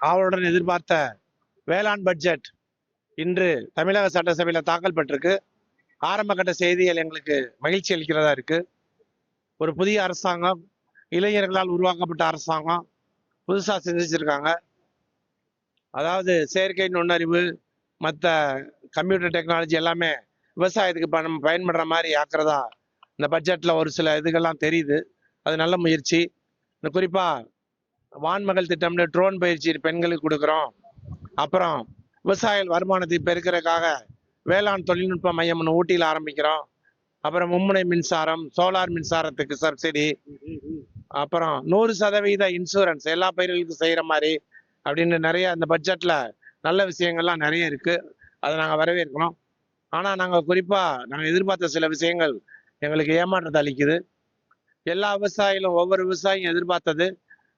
ஆவலுடன் எதிர்பார்த்த வேளாண் பட்ஜெட் இன்று தமிழக சட்டசபையில் தாக்கல் பெற்றிருக்கு. ஆரம்ப கட்ட செய்திகள் எங்களுக்கு மகிழ்ச்சி அளிக்கிறதா இருக்கு. ஒரு புதிய அரசாங்கம், இளைஞர்களால் உருவாக்கப்பட்ட அரசாங்கம் புதுசா சிந்திச்சிருக்காங்க. அதாவது செயற்கை நுண்ணறிவு, மற்ற கம்ப்யூட்டர் டெக்னாலஜி எல்லாமே விவசாயத்துக்கு பயன்படுற மாதிரி ஆக்குறதா இந்த பட்ஜெட்ல ஒரு சில இதுகள்லாம் தெரியுது. அது நல்ல முயற்சி. இந்த குறிப்பா வான்மகள் திட்டம்னு ட்ரோன் பயிற்சி பெண்களுக்கு கொடுக்குறோம். அப்புறம் விவசாய வருமானத்தை பெருக்கிறதுக்காக வேளாண் தொழில்நுட்ப மையம் ஒன்று ஊட்டியில் ஆரம்பிக்கிறோம். அப்புறம் மும்முனை மின்சாரம், சோலார் மின்சாரத்துக்கு சப்சிடி, அப்புறம் 100% இன்சூரன்ஸ் எல்லா பயிர்களுக்கும் செய்யற மாதிரி அப்படின்னு நிறைய அந்த பட்ஜெட்ல நல்ல விஷயங்கள்லாம் நிறைய இருக்கு. அதை நாங்கள் வரவேற்கிறோம். ஆனால் நாங்கள் நாங்கள் எதிர்பார்த்த சில விஷயங்கள் எங்களுக்கு ஏமாற்றத்தை அளிக்குது. எல்லா விவசாயிகளும் ஒவ்வொரு விவசாயியும் எதிர்பார்த்தது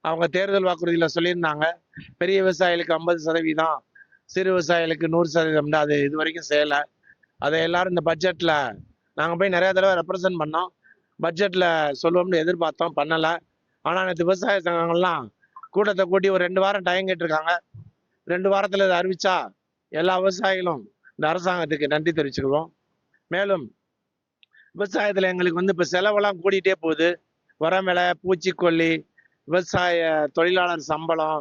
அவங்க தேர்தல் வாக்குறுதியில சொல்லியிருந்தாங்க. பெரிய விவசாயிகளுக்கு 50%, சிறு விவசாயிகளுக்கு 100%. அது இது வரைக்கும் செய்யலை. அதை எல்லாரும் இந்த பட்ஜெட்ல நாங்கள் போய் நிறைய தடவை ரெப்ரசன்ட் பண்ணோம். பட்ஜெட்ல சொல்லுவோம்னு எதிர்பார்த்தோம், பண்ணலை. ஆனால் நேற்று விவசாய சங்கங்கள்லாம் கூட்டத்தை கூட்டி ஒரு 2 வாரம் டைம் கேட்டிருக்காங்க. 2 வாரத்தில் இதை அறிவிச்சா எல்லா விவசாயிகளும் இந்த அரசாங்கத்துக்கு நன்றி தெரிவிச்சுக்குவோம். மேலும் விவசாயத்தில் எங்களுக்கு இப்போ செலவெல்லாம் கூடிட்டே போகுது. உரம் விலை, பூச்சிக்கொல்லி, விவசாய தொழிலாளர் சம்பளம்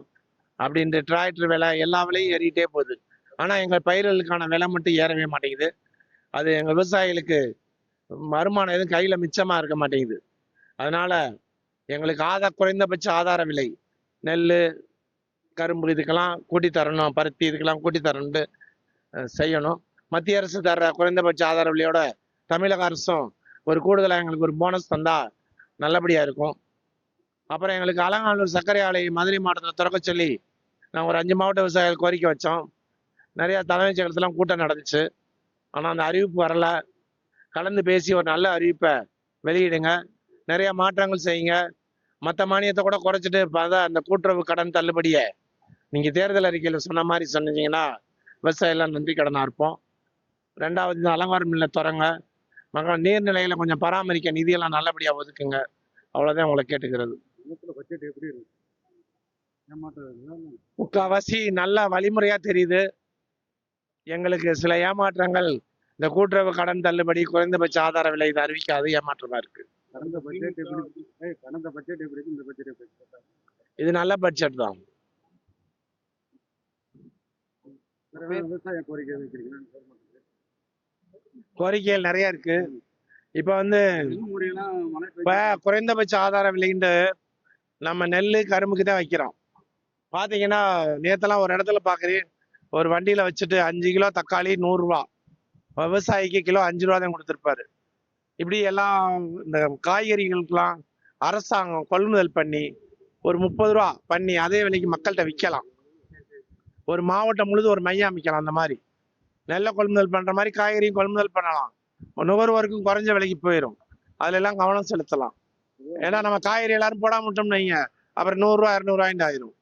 அப்படின்ற டிராக்டர் விலை எல்லா விலையும் ஏறிட்டே போகுது. ஆனால் எங்கள் பயிர்களுக்கான விலை மட்டும் ஏறவே மாட்டேங்குது. அது எங்கள் விவசாயிகளுக்கு வருமானம் எதுவும் கையில் மிச்சமாக இருக்க மாட்டேங்குது. அதனால எங்களுக்கு குறைந்தபட்ச ஆதார விலை, நெல், கரும்பு இதுக்கெல்லாம் கூட்டி தரணும், பருத்தி இதுக்கெல்லாம் கூட்டி தரணும்னு செய்யணும். மத்திய அரசு தர்ற குறைந்தபட்ச ஆதார விலையோட தமிழக அரசும் ஒரு கூடுதலாக எங்களுக்கு ஒரு போனஸ் தந்தா நல்லபடியாக இருக்கும். அப்புறம் எங்களுக்கு அலங்காநல்லூர் சர்க்கரை ஆலை மதுரை மாவட்டத்தில் திறக்க சொல்லி நாங்கள் ஒரு 5 மாவட்ட விவசாயிகள் கோரிக்கை வச்சோம். நிறையா தலைமைச் செயலகத்துலாம் கூட்டம் நடந்துச்சு. ஆனால் அந்த அறிவிப்பு வரல. கலந்து பேசி ஒரு நல்ல அறிவிப்பை வெளியிடுங்க, நிறைய மாற்றங்கள் செய்யுங்க. மற்ற மானியத்தை கூட குறைச்சிட்டு அந்த கூட்டுறவு கடன் தள்ளுபடியை நீங்கள் தேர்தல் அறிக்கையில் சொன்ன மாதிரி சொன்னீங்கன்னா விவசாயிலாம் நன்றி கடனாக இருப்போம். 2வது இந்த அலங்கார மில்லை திறங்க. மக்கள் நீர்நிலைகளை கொஞ்சம் பராமரிக்க நிதியெல்லாம் நல்லபடியாக ஒதுக்குங்க. அவ்வளோதான் உங்களை கேட்டுக்கிறது. முக்கால்வாசி நல்ல வழிமுறையா தெரியுது. எங்களுக்கு சில ஏமாற்றங்கள், இந்த கூட்டுறவு கடன் தள்ளுபடி, குறைந்தபட்ச ஆதார விலை இது அறிவிக்காது ஏமாற்றமா இருக்கு. இது நல்ல பட்ஜெட் தான். கோரிக்கைகள் நிறைய இருக்கு. இப்ப குறைந்தபட்ச ஆதார விலைன்னு நம்ம நெல், கரும்புக்கு தான் வைக்கிறோம். பாத்தீங்கன்னா நேத்தெல்லாம் ஒரு இடத்துல பாக்குறேன், ஒரு வண்டியில வச்சுட்டு 5 கிலோ தக்காளி 100 ரூபா, விவசாயிக்கு கிலோ 5 ரூபா தான் கொடுத்துருப்பாரு. இப்படி எல்லாம் இந்த காய்கறிகளுக்கெல்லாம் அரசாங்கம் கொள்முதல் பண்ணி ஒரு 30 ரூபா பண்ணி அதே விலைக்கு மக்கள்கிட்ட விற்கலாம். ஒரு மாவட்டம் முழுது ஒரு மையம் அமைக்கலாம். அந்த மாதிரி நெல்லை கொள்முதல் பண்ற மாதிரி காய்கறியும் கொள்முதல் பண்ணலாம். நுகர்வோருக்கும் குறைஞ்ச விலைக்கு போயிடும். அதுல எல்லாம் கவனம் செலுத்தலாம். ஏன்னா நம்ம காய்கறி எல்லாரும் போடாம விட்டோம்னு வைங்க, அப்புறம் 100 ரூபா 200 ரூபாய்ட்டு ஆயிரும்.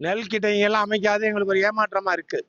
நெல் கிட்ட எல்லாம் அமைக்காது எங்களுக்கு ஒரு ஏமாற்றமா இருக்கு.